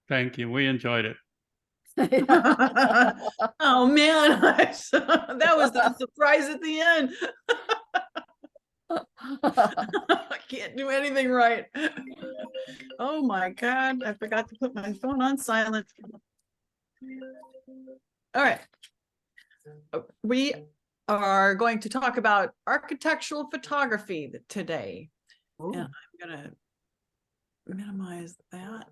Thank you. We enjoyed it. Oh man, that was the surprise at the end. I can't do anything right. Oh my God, I forgot to put my phone on silent. All right. We are going to talk about architectural photography today. Ooh. And I'm gonna minimize that.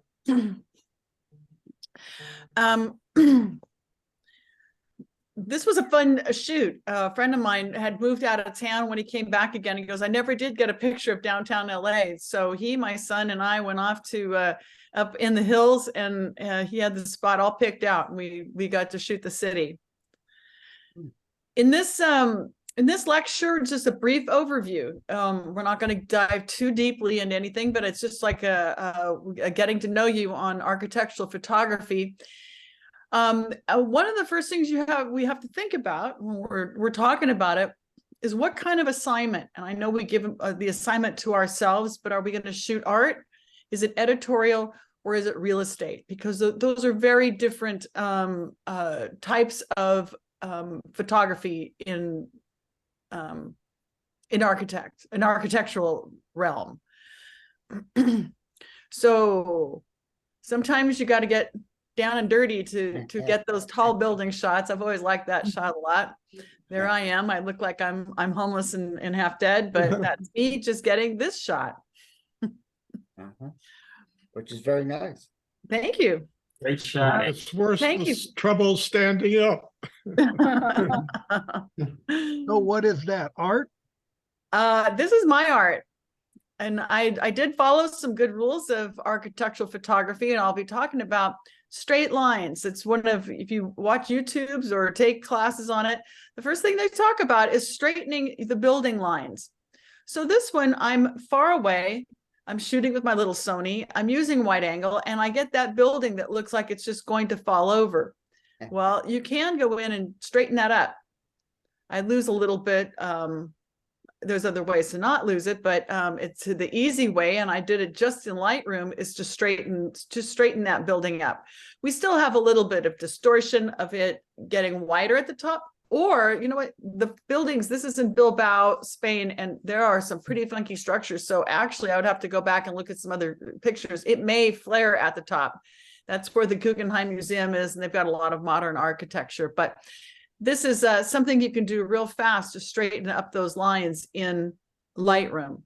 This was a fun shoot. A friend of mine had moved out of town. When he came back again, he goes, I never did get a picture of downtown LA. So he, my son, and I went off to up in the hills, and he had the spot all picked out, and we got to shoot the city. In this lecture, just a brief overview. We're not going to dive too deeply into anything, but it's just like a getting to know you on architectural photography. One of the first things we have to think about when we're talking about it is what kind of assignment. And I know we give the assignment to ourselves, but are we going to shoot art? Is it editorial, or is it real estate? Because those are very different types of photography in architectural realm. So sometimes you got to get down and dirty to get those tall building shots. I've always liked that shot a lot. There I am. I look like I'm homeless and half dead, but that's me just getting this shot. Which is very nice. Thank you. Great shot. It's worse Thank than you. trouble standing up. So what is that, art? This is my art. And I did follow some good rules of architectural photography, and I'll be talking about straight lines. It's one of, if you watch YouTubes or take classes on it, the first thing they talk about is straightening the building lines. So this one, I'm far away. I'm shooting with my little Sony. I'm using wide angle, and I get that building that looks like it's just going to fall over. Well, you can go in and straighten that up. I lose a little bit. There's other ways to not lose it, but it's the easy way, and I did it just in Lightroom, is to straighten that building up. We still have a little bit of distortion of it getting wider at the top, or you know what, the buildings, this is in Bilbao, Spain, and there are some pretty funky structures. So actually I would have to go back and look at some other pictures. It may flare at the top. That's where the Guggenheim Museum is, and they've got a lot of modern architecture. But this is something you can do real fast to straighten up those lines in Lightroom.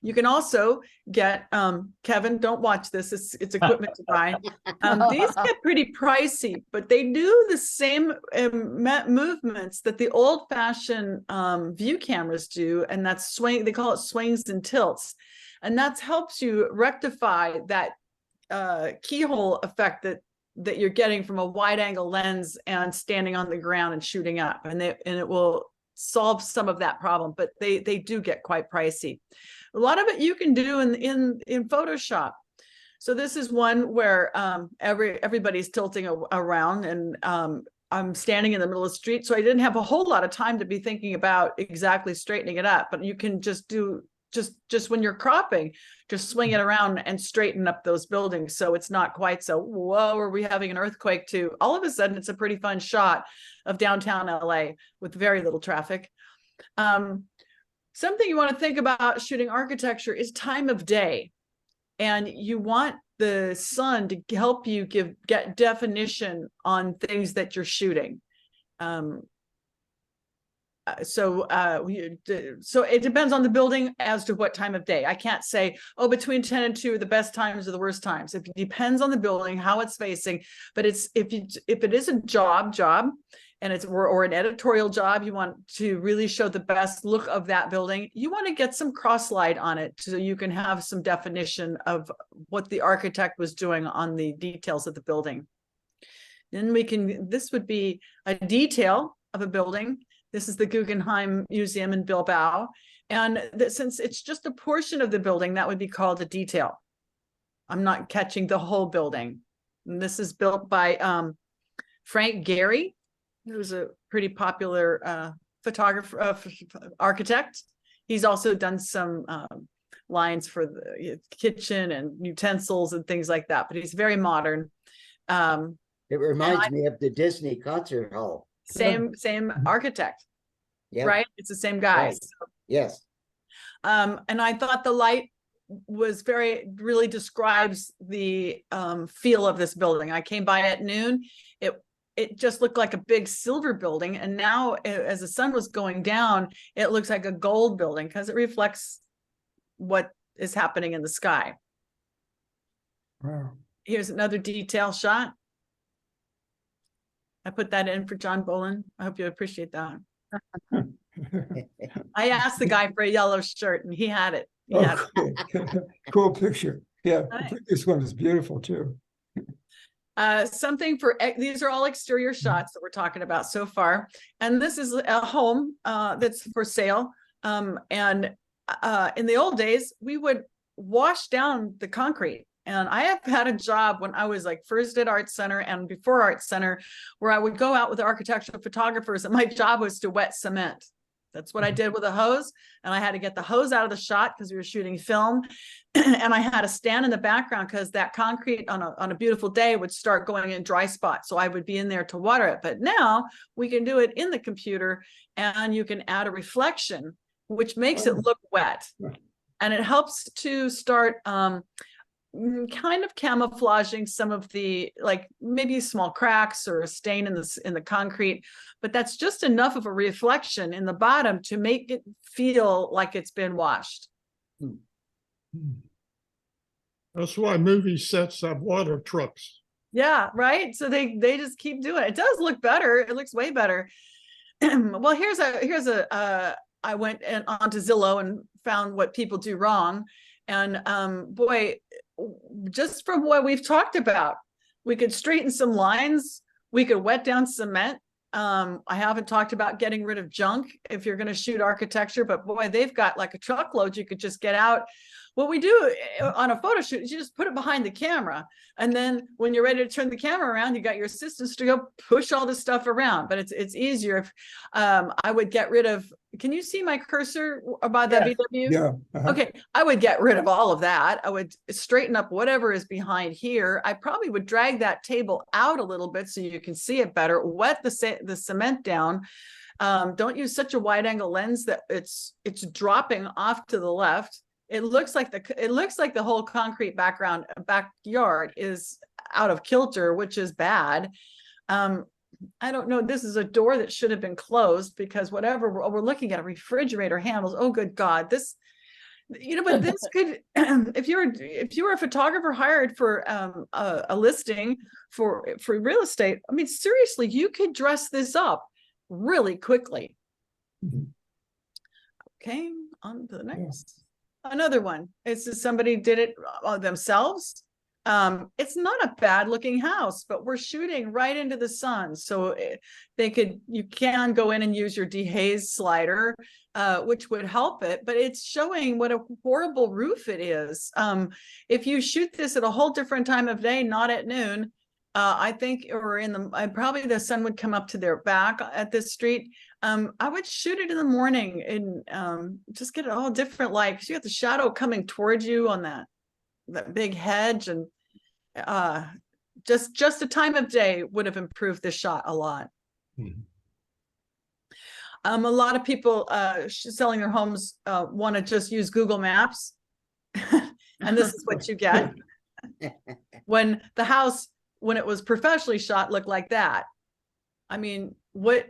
You can also get, Kevin, don't watch this. It's equipment to buy. These get pretty pricey, but they do the same movements that the old-fashioned view cameras do, and that's swing. They call it swings and tilts, and that helps you rectify that keyhole effect that you're getting from a wide angle lens and standing on the ground and shooting up, and it will solve some of that problem, but they do get quite pricey. A lot of it you can do in Photoshop. So this is one where everybody's tilting around, and I'm standing in the middle of the street, so I didn't have a whole lot of time to be thinking about exactly straightening it up, but you can just do just when you're cropping, just swing it around and straighten up those buildings. So it's not quite so, whoa, are we having an earthquake too? All of a sudden, it's a pretty fun shot of downtown LA with very little traffic. Something you want to think about shooting architecture is time of day. And you want the sun to help you get definition on things that you're shooting. So it depends on the building as to what time of day. I can't say, oh, between 10 and 2 are the best times or the worst times. It depends on the building, how it's facing. But it's if it is a job and it's or an editorial job, you want to really show the best look of that building. You want to get some cross light on it so you can have some definition of what the architect was doing on the details of the building. Then this would be a detail of a building. This is the Guggenheim Museum in Bilbao. And since it's just a portion of the building, that would be called a detail. I'm not catching the whole building. And this is built by Frank Gehry, who's a pretty popular photographer, architect. He's also done some lines for the kitchen and utensils and things like that, but he's very modern. It reminds me of the Disney concert hall. Same architect, Yeah, right? It's the same guy. Right. yes. And I thought the light was really describes the feel of this building. I came by at noon. It just looked like a big silver building. And now as the sun was going down, it looks like a gold building because it reflects what is happening in the sky. Wow. Here's another detail shot. I put that in for John Bolin. I hope you appreciate that. I asked the guy for a yellow shirt and he had it. He had it. Okay. Cool picture. Yeah, Right. this one is beautiful too. Something for these are all exterior shots that we're talking about so far, and this is a home that's for sale. And in the old days, we would wash down the concrete. And I have had a job when I was like first at Art Center and before Art Center, where I would go out with architectural photographers, and my job was to wet cement. That's what I did with a hose, and I had to get the hose out of the shot because we were shooting film, and I had to stand in the background because that concrete on a beautiful day would start going in dry spots, so I would be in there to water it. But now we can do it in the computer, and you can add a reflection, which makes it look wet, and it helps to start kind of camouflaging some of the, like maybe small cracks or a stain in the concrete, but that's just enough of a reflection in the bottom to make it feel like it's been washed. That's why movie sets have water trucks. Yeah, right. So they just keep doing it. It does look better. It looks way better. Well, here's a I went onto Zillow and found what people do wrong. And boy, just from what we've talked about, we could straighten some lines. We could wet down cement. I haven't talked about getting rid of junk if you're going to shoot architecture, but boy, they've got like a truckload you could just get out. What we do on a photo shoot is you just put it behind the camera. And then when you're ready to turn the camera around, you got your assistants to go push all this stuff around. But it's easier if I would get rid of, can you see my cursor by the Yes. VW? Yeah. Okay, I would get rid of all of that. I would straighten up whatever is behind here. I probably would drag that table out a little bit so you can see it better, wet the cement down. Don't use such a wide angle lens that it's dropping off to the left. It looks like the whole concrete backyard is out of kilter, which is bad. I don't know. This is a door that should have been closed because whatever we're looking at, refrigerator handles. Oh, good God. This, but this could, if you were a photographer hired for a listing for real estate, I mean, seriously, you could dress this up really quickly. Mhm. Okay, on to the next. Another one. It's just somebody did it themselves. It's not a bad looking house, but we're shooting right into the sun. So you can go in and use your dehaze slider, which would help it, but it's showing what a horrible roof it is. If you shoot this at a whole different time of day, not at noon, I think, or probably the sun would come up to their back at this street. I would shoot it in the morning and just get it all different light, because you have the shadow coming towards you on that big hedge, and just the time of day would have improved this shot a lot. Mhm. A lot of people selling their homes want to just use Google Maps, and this is what you get. When the house, when it was professionally shot, looked like that. I mean, what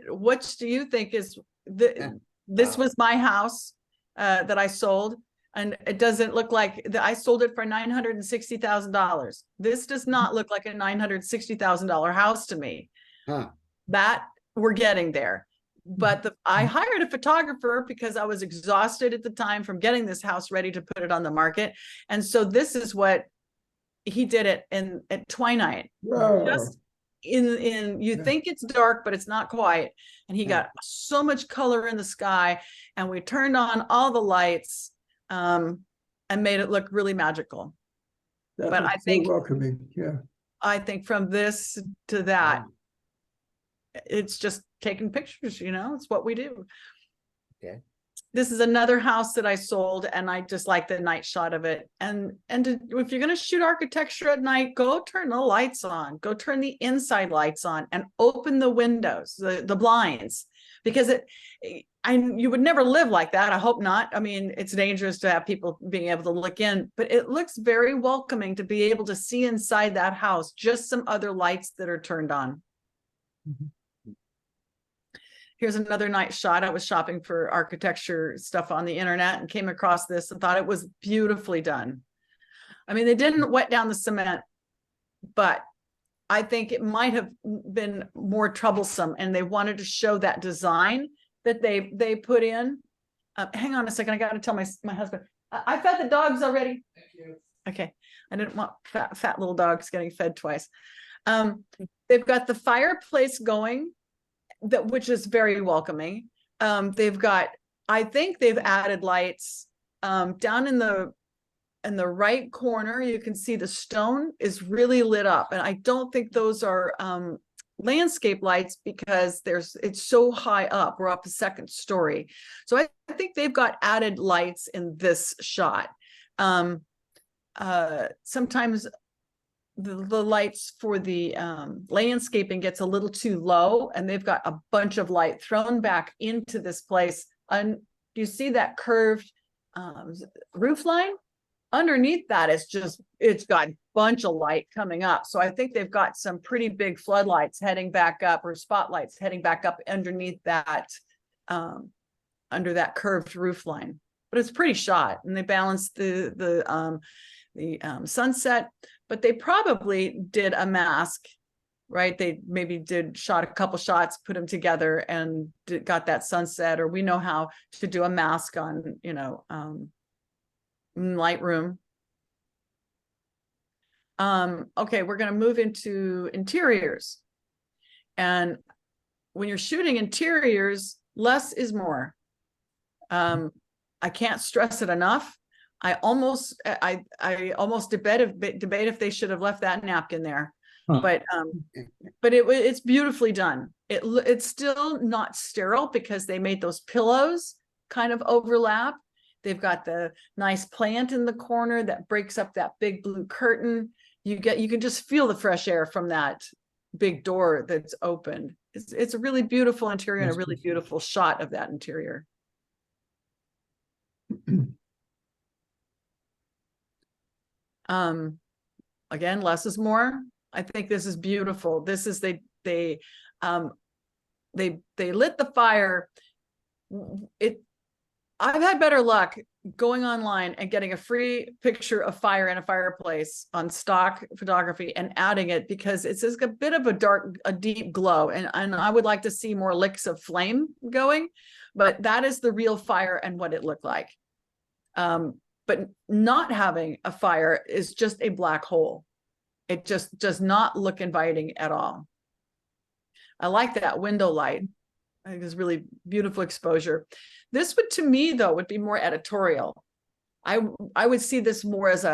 do you think is this was my house that I sold, and it doesn't look like I sold it for $960,000. This does not look like a $960,000 house to me. Huh. That we're getting there. But I hired a photographer because I was exhausted at the time from getting this house ready to put it on the market. And so this is what he did it at twilight. Wow. Just you think it's dark, but it's not quite. And he got so much color in the sky, and we turned on all the lights and made it look really magical. That But was I so think- welcoming. Yeah. I think from this to that, it's just taking pictures, it's what we do. Okay. this is another house that I sold, and I just like the night shot of it. And if you're going to shoot architecture at night, go turn the lights on, go turn the inside lights on, and open the windows, the blinds, because you would never live like that. I hope not. I mean, it's dangerous to have people being able to look in, but it looks very welcoming to be able to see inside that house, just some other lights that are turned on. Mhm. Here's another night shot. I was shopping for architecture stuff on the internet and came across this and thought it was beautifully done. I mean, they didn't wet down the cement, but I think it might have been more troublesome, and they wanted to show that design that they put in. Hang on a second. I got to tell my husband, I fed the dogs already. Thank you. Okay. I didn't want fat little dogs getting fed twice. They've got the fireplace going, which is very welcoming. They've got, I think they've added lights down in the right corner. You can see the stone is really lit up, and I don't think those are landscape lights because it's so high up. We're up the second story, so I think they've got added lights in this shot. Sometimes the lights for the landscaping gets a little too low, and they've got a bunch of light thrown back into this place. And do you see that curved roof line? Underneath that is it's got a bunch of light coming up. So I think they've got some pretty big floodlights heading back up, or spotlights heading back up underneath that, under that curved roof line. But it's pretty shot, and they balanced the sunset. But they probably did a mask, right? They maybe shot a couple shots, put them together, and got that sunset. Or we know how to do a mask on, Lightroom. Okay, we're going to move into interiors. And when you're shooting interiors, less is more. I can't stress it enough. I almost debate if they should have left that napkin there, but it's beautifully done. It's still not sterile because they made those pillows kind of overlap. They've got the nice plant in the corner that breaks up that big blue curtain. You can just feel the fresh air from that big door that's opened. It's a really beautiful interior and a really beautiful shot of that interior. Again, less is more. I think this is beautiful. This is they lit the fire. I've had better luck going online and getting a free picture of fire in a fireplace on stock photography and adding it, because it's just a bit of a deep glow, and I would like to see more licks of flame going, but that is the real fire and what it looked like. But not having a fire is just a black hole. It just does not look inviting at all. I like that window light. I think it's really beautiful exposure. This would, to me, though, would be more editorial. I would see this more as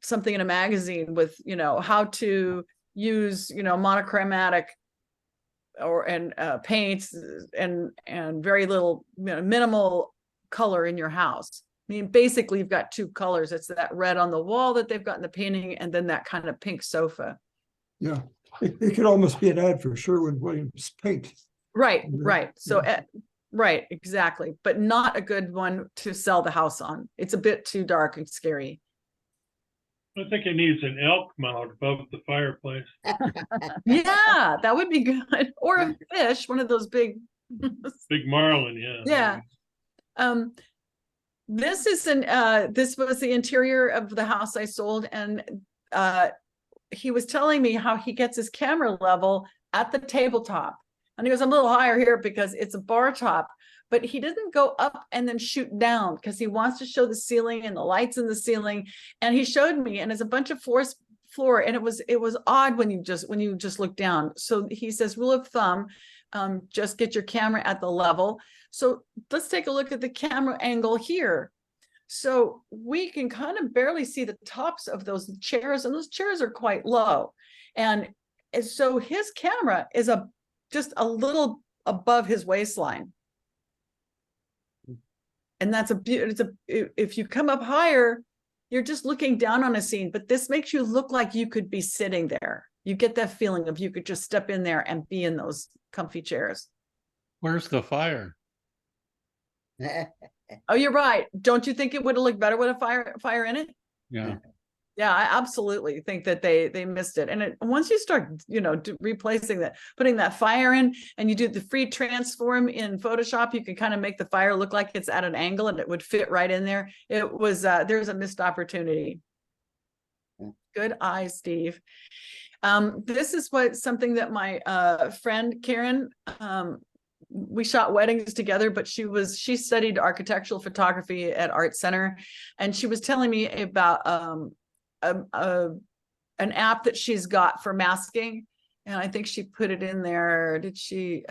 something in a magazine with, how to use, monochromatic and paints and very little, minimal color in your house. I mean, basically, you've got two colors. It's that red on the wall that they've got in the painting, and then that kind of pink sofa. Yeah, it could almost be an ad for Sherwin-Williams paint. Right. So, right, exactly. But not a good one to sell the house on. It's a bit too dark and scary. I think it needs an elk mount above the fireplace. Yeah, that would be good. Or a fish, one of those big. Big marlin, yeah. Yeah. This was the interior of the house I sold, and he was telling me how he gets his camera level at the tabletop. And he goes, I'm a little higher here because it's a bar top, but he doesn't go up and then shoot down because he wants to show the ceiling and the lights in the ceiling. And he showed me, and it's a bunch of forced floor, and it was odd when you just look down. So he says, rule of thumb, just get your camera at the level. So let's take a look at the camera angle here. So we can kind of barely see the tops of those chairs, and those chairs are quite low. And so his camera is just a little above his waistline. And that's if you come up higher, you're just looking down on a scene, but this makes you look like you could be sitting there. You get that feeling of you could just step in there and be in those comfy chairs. Where's the fire? Oh, you're right. Don't you think it would have looked better with a fire in it? Yeah. Yeah, I absolutely think that they missed it. And once you start, replacing that, putting that fire in, and you do the free transform in Photoshop, you can kind of make the fire look like it's at an angle and it would fit right in there. It was, there's a missed opportunity. Good eye, Steve. This is something that my friend Karen, we shot weddings together, but she studied architectural photography at Art Center, and she was telling me about an app that she's got for masking, and I think she put it in there. Did she?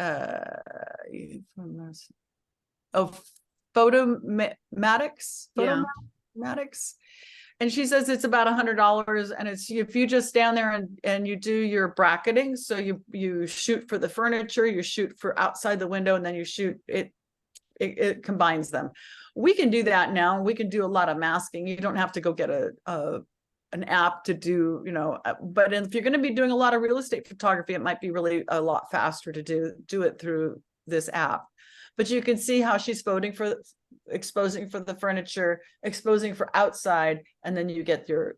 Photomatics. Yeah. Photomatics. And she says it's about $100, and it's if you just stand there and you do your bracketing. So you shoot for the furniture, you shoot for outside the window, and then you shoot it. It combines them. We can do that now. We can do a lot of masking. You don't have to go get an app to do, but if you're going to be doing a lot of real estate photography, it might be really a lot faster to do it through this app. But you can see how she's exposing for the furniture, exposing for outside, and then you get your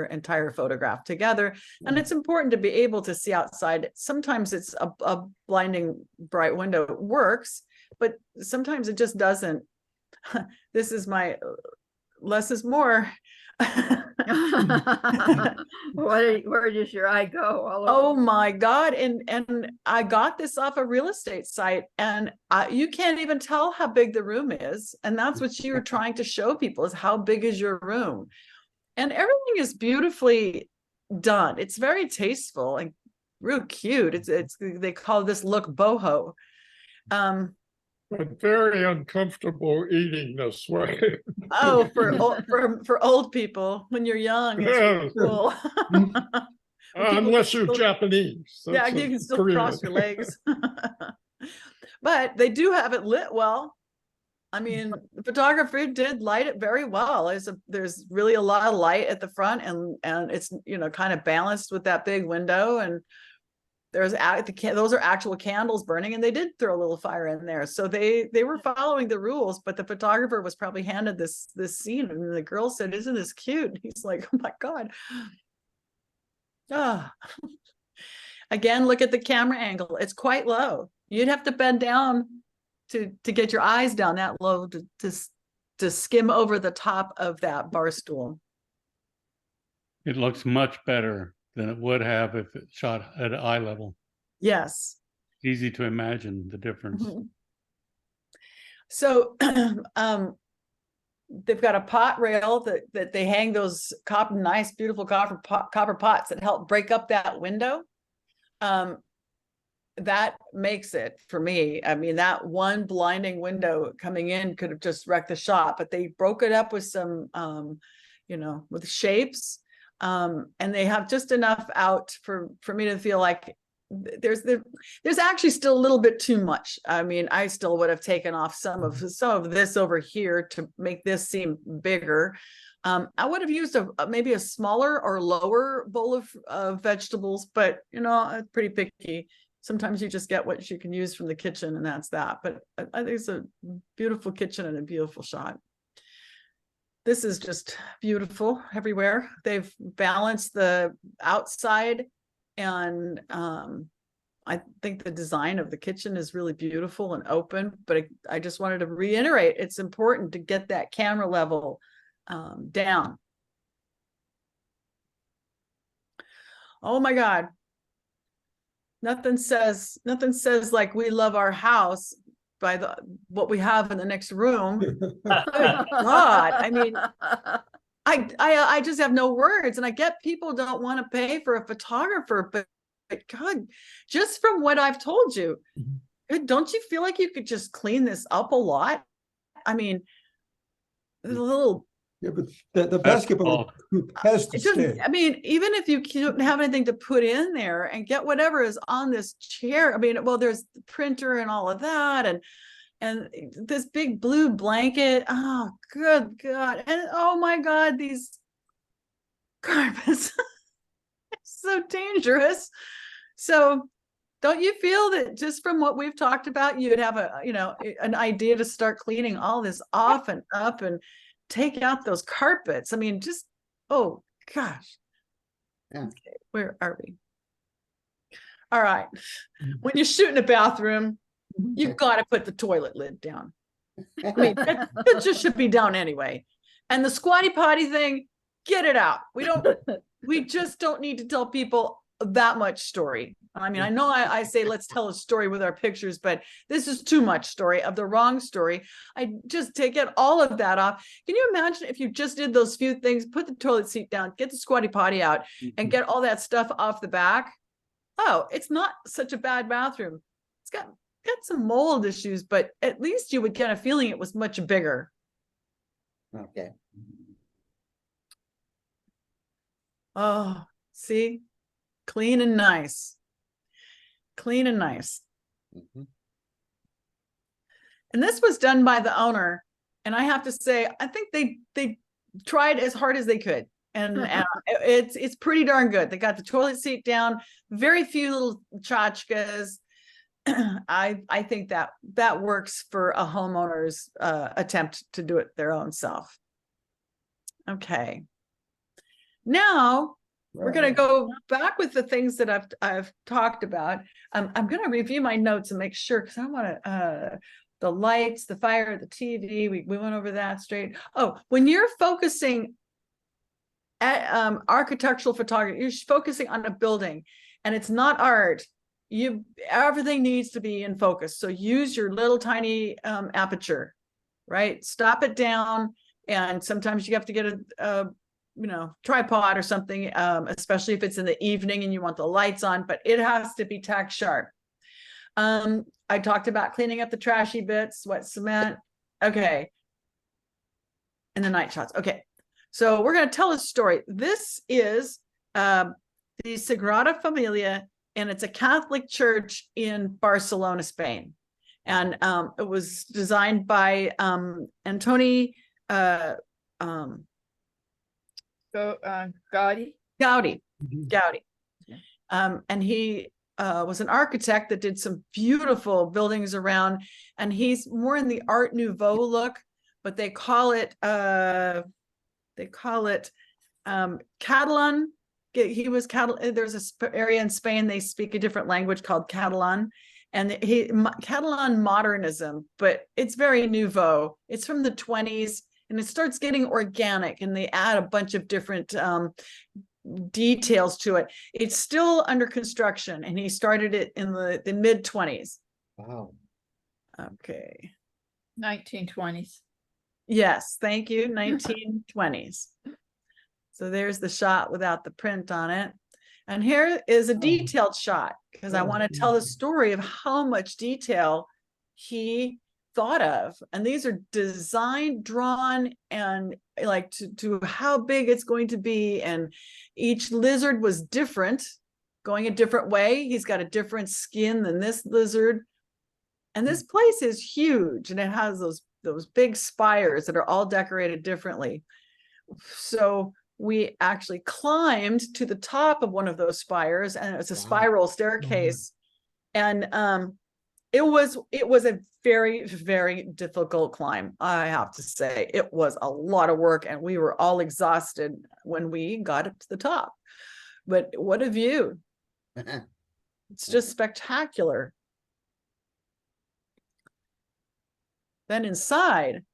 entire photograph together. And it's important to be able to see outside. Sometimes it's a blinding bright window works, but sometimes it just doesn't. This is my less is more. Where does your eye go? Oh my God. And I got this off a real estate site, and you can't even tell how big the room is. And that's what you were trying to show people, is how big is your room. And everything is beautifully done. It's very tasteful and real cute. It's they call this look boho. But very uncomfortable eating this way. Oh, for old people, when you're young, it's really cool. Unless you're Japanese. Yeah, That's you can still Korean. cross your legs. But they do have it lit well. I mean, the photographer did light it very well. There's really a lot of light at the front, and it's kind of balanced with that big window, and those are actual candles burning, and they did throw a little fire in there. So they were following the rules, but the photographer was probably handed this scene, and the girl said, "Isn't this cute?" And he's like, "Oh my God." Ah. Again, look at the camera angle. It's quite low. You'd have to bend down to get your eyes down that low to skim over the top of that bar stool. It looks much better than it would have if it shot at eye level. Yes. Easy to imagine the difference. Mhm. So they've got a pot rail that they hang those nice, beautiful copper pots that help break up that window. That makes it for me. I mean, that one blinding window coming in could have just wrecked the shot, but they broke it up with some, with shapes. And they have just enough out for me to feel like there's actually still a little bit too much. I mean, I still would have taken off some of this over here to make this seem bigger. I would have used maybe a smaller or lower bowl of vegetables, but I'm pretty picky. Sometimes you just get what you can use from the kitchen, and that's that. But I think it's a beautiful kitchen and a beautiful shot. This is just beautiful everywhere. They've balanced the outside, and I think the design of the kitchen is really beautiful and open, but I just wanted to reiterate, it's important to get that camera level down. Oh my God. Nothing says like we love our house by what we have in the next room. Good God. I mean, I just have no words, and I get people don't want to pay for a photographer, but God, just from what I've told you, don't you feel like you could just clean this up a lot? I mean, the little. Yeah, but the basketball hoop has to stay. I mean, even if you don't have anything to put in there, and get whatever is on this chair. I mean, well, there's the printer and all of that, and and this big blue blanket. Oh, good God. And oh my God, these carpets. So dangerous. So don't you feel that just from what we've talked about, you'd have an idea to start cleaning all this off and up and take out those carpets? I mean, just, oh gosh. Yeah. Okay, where are we? All right. When you shoot in a bathroom, you've got to put the toilet lid down. I mean, it just should be down anyway. And the squatty potty thing, get it out. We just don't need to tell people that much story. I mean, I know I say let's tell a story with our pictures, but this is too much story of the wrong story. I just take it all of that off. Can you imagine if you just did those few things, put the toilet seat down, get the squatty potty out, and get all that stuff off the back? Oh, it's not such a bad bathroom. It's got some mold issues, but at least you would get a feeling it was much bigger. Okay. Oh, see, clean and nice. Clean and nice. Mhm. And this was done by the owner. And I have to say, I think they tried as hard as they could. And it's pretty darn good. They got the toilet seat down, very few little tchotchkes. I think that works for a homeowner's attempt to do it their own self. Okay. Now we're going to go back with the things that I've talked about. I'm going to review my notes and make sure, because I want to the lights, the fire, the TV. We went over that straight. Oh, when you're focusing at architectural photography, you're focusing on a building, and it's not art. Everything needs to be in focus. So use your little tiny aperture, right? Stop it down, and sometimes you have to get a tripod or something, especially if it's in the evening and you want the lights on, but it has to be tack sharp. I talked about cleaning up the trashy bits, wet cement. Okay. And the night shots. Okay. So we're going to tell a story. This is the Sagrada Familia, and it's a Catholic church in Barcelona, Spain. And it was designed by Antoni Gaudi. Gaudi. Mhm. Gaudi. Yeah. And he was an architect that did some beautiful buildings around, and he's more in the Art Nouveau look, but they call it Catalan. He was there's a area in Spain they speak a different language called Catalan, and Catalan modernism, but it's very nouveau. It's from the 20s, and it starts getting organic, and they add a bunch of different details to it. It's still under construction, and he started it in the mid 20s. Wow. Okay. 1920s. Yes, thank you. 1920s. So there's the shot without the print on it. And here is a detailed shot, because I want to tell the story of how much detail he thought of. And these are designed, drawn, and like to how big it's going to be. And each lizard was different, going a different way. He's got a different skin than this lizard. And this place is huge, and it has those big spires that are all decorated differently. So we actually climbed to the top of one of those spires, and it's a spiral staircase. And it was a very, very difficult climb. I have to say, it was a lot of work, and we were all exhausted when we got up to the top. But what a view. It's just spectacular. Then inside,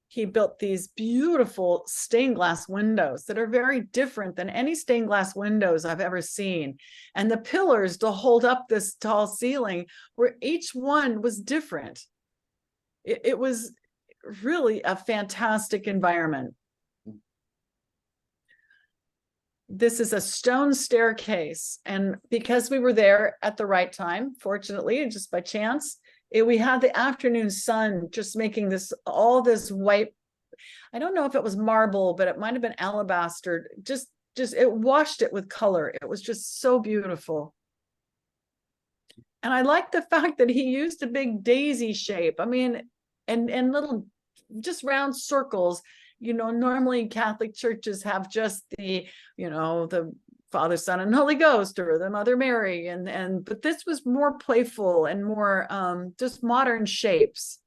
he built these beautiful stained glass windows that are very different than any stained glass windows I've ever seen. And the pillars to hold up this tall ceiling, where each one was different. It was really a fantastic environment. This is a stone staircase. And because we were there at the right time, fortunately, just by chance, we had the afternoon sun just making all this white. I don't know if it was marble, but it might have been alabaster. Just it washed it with color. It was just so beautiful. And I like the fact that he used a big daisy shape. I mean, and little just round circles. Normally Catholic churches have just the, the Father, Son, and Holy Ghost, or the Mother Mary, but this was more playful and more just modern shapes.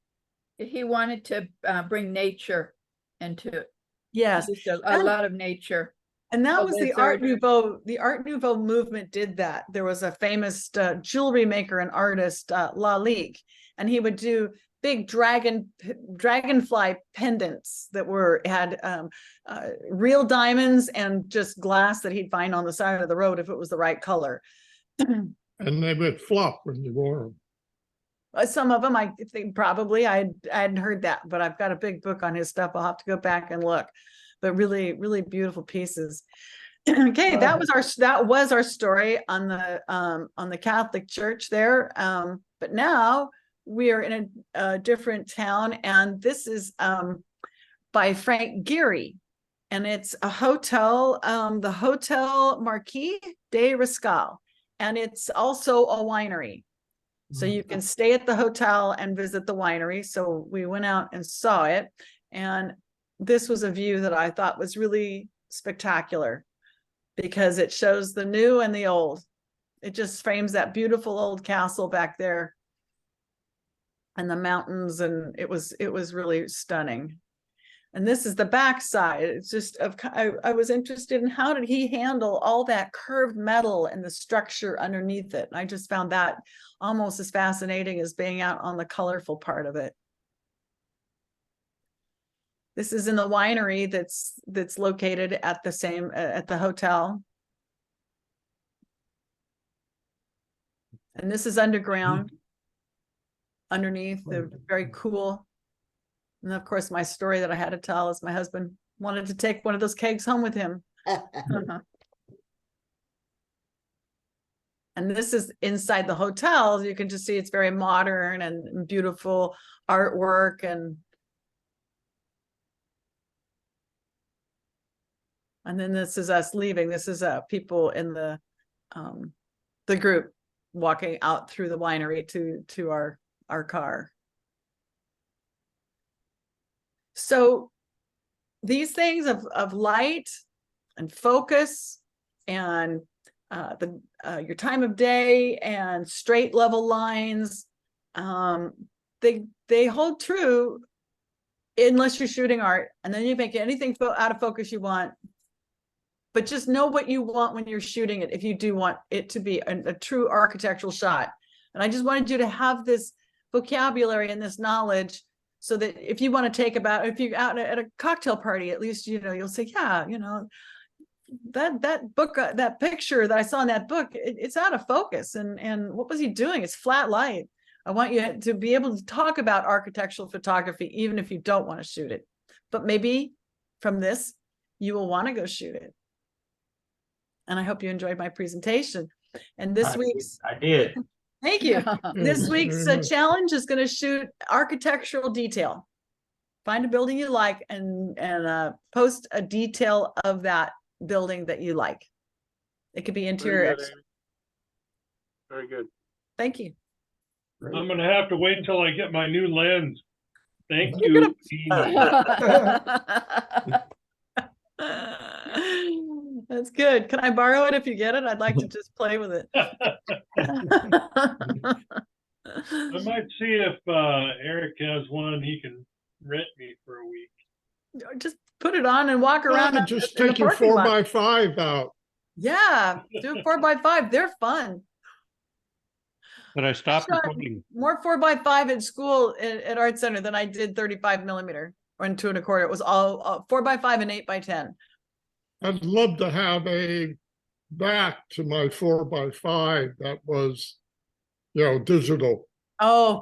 He wanted to bring nature into it. Yes. Just a lot of nature. And that Oh, was the that's Art very good. Nouveau. The Art Nouveau movement did that. There was a famous jewelry maker and artist, Lalique, and he would do big dragonfly pendants that had real diamonds and just glass that he'd find on the side of the road if it was the right color. And they would flop when you wore them. Some of them, I think probably I hadn't heard that, but I've got a big book on his stuff. I'll have to go back and look. But really, really beautiful pieces. Okay, that was our story on the Catholic Church there. But now we are in a different town, and this is by Frank Gehry, and it's a hotel, the Hotel Marquis de Riscal, and it's also a winery. So you can stay at the hotel and visit the winery. So we went out and saw it, and this was a view that I thought was really spectacular because it shows the new and the old. It just frames that beautiful old castle back there and the mountains, and it was really stunning. And this is the back side. It's just I was interested in how did he handle all that curved metal and the structure underneath it. And I just found that almost as fascinating as being out on the colorful part of it. This is in the winery that's located at the hotel. And this is underground, underneath. They're very cool. And of course, my story that I had to tell is my husband wanted to take one of those kegs home with him. And this is inside the hotel. You can just see it's very modern and beautiful artwork. And then this is us leaving. This is people in the group walking out through the winery to our car. So these things of light and focus and your time of day and straight level lines, they hold true unless you're shooting art, and then you make anything out of focus you want. But just know what you want when you're shooting it, if you do want it to be a true architectural shot. And I just wanted you to have this vocabulary and this knowledge, so that if you want to if you're out at a cocktail party, at least, you'll say, yeah, that book, that picture that I saw in that book, it's out of focus. And what was he doing? It's flat light. I want you to be able to talk about architectural photography, even if you don't want to shoot it. But maybe from this, you will want to go shoot it. And I hope you enjoyed my presentation. And this week's, I did. thank you. This Yes, week's very much. challenge is going to shoot architectural detail. Find a building you like and post a detail of that building that you like. It could be interior. Very good. Thank you. I'm gonna have to wait until I get my new lens. Thank You're you. That's good. Can I borrow it if you get it? I'd like to just play with it. I might see if Eric has one he can rent me for a week. Just put it on and walk around. Yeah, in just the take your parking lot. 4x5 out. Yeah, do a 4x5. They're fun. But I stopped Shot recording. more 4x5 at school at Art Center than I did 35mm or 2 1/4. It was all 4x5 and 8x10. I'd love to have a back to my 4x5 that was, digital. Oh,